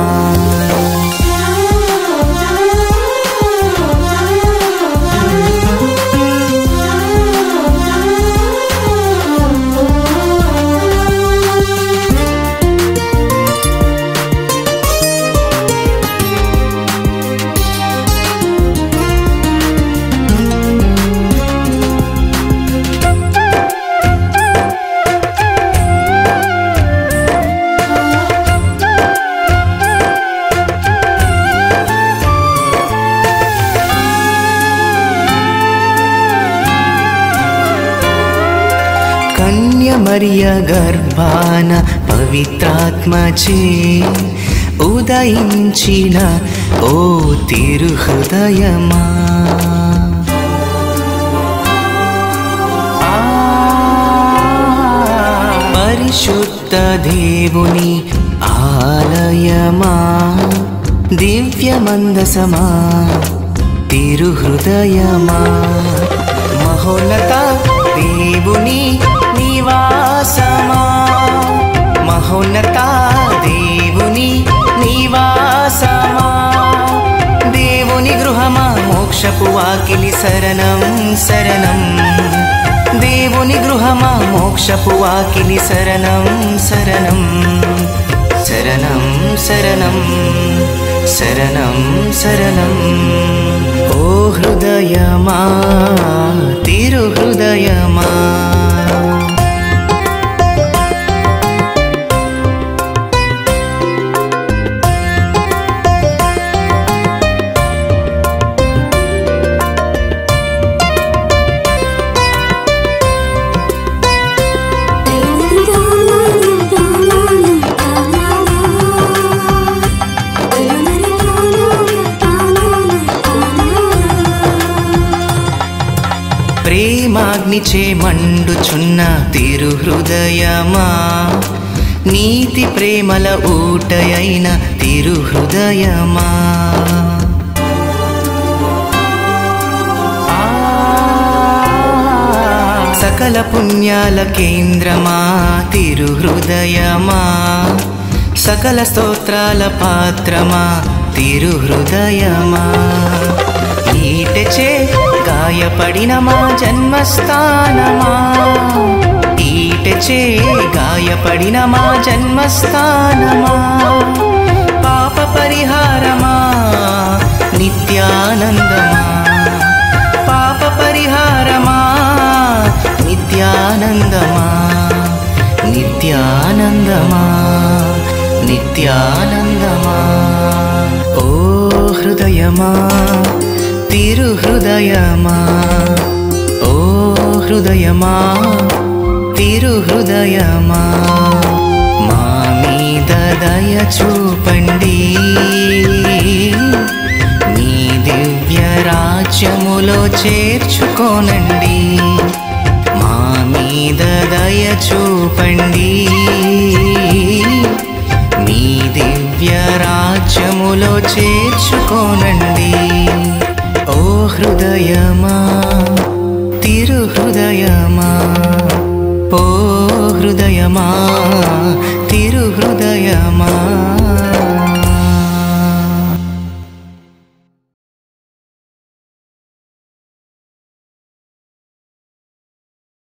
మరియ గర్భాన పవిత్రాత్మచే ఉదయించిన ఓ తిరు హృదయమా పరిశుద్ధ దేవుని ఆలయమా దివ్య మందసమా తిరు హృదయమా మహోన్నత దేవుని నివాసమా మహోన్నత దేవుని నివాసమా దేవుని గృహమా మోక్షపు వాకిలి శరణం శరణం దేవుని గృహమా మోక్షపు వాకిలి శరణం శరణం శరణం శరణం శరణం శరణం ఓ హృదయమా తిరు హృదయమా ప్రేమాగ్నిచే మండుచున్న తిరు హృదయమా నీతి ప్రేమల ఊటయైన తిరు హృదయమా సకల పుణ్యాల కేంద్రమా తిరు హృదయమా సకల స్తోత్రాల పాత్రమా తిరు హృదయమా ఈటెచే గాయపడిన మా జన్మస్థానమా ఈటెచే గాయపడిన మా జన్మస్థానమా పాప పరిహారమా నిత్యానందమా పాప పరిహారమా నిత్యానందమా నిత్యానందమా నిత్యానందమా ఓ హృదయమా తిరు హృదయమా ఓ హృదయమా తిరు హృదయమా మా మీద దయ చూపండి మీ దివ్య రాజ్యములో చేర్చుకోనండి మా మీద దయ చూపండి మీ దివ్య రాజ్యములో చేర్చుకోనండి ఓ హృదయమా తిరు హృదయమా ఓ హృదయమా తిరు హృదయమా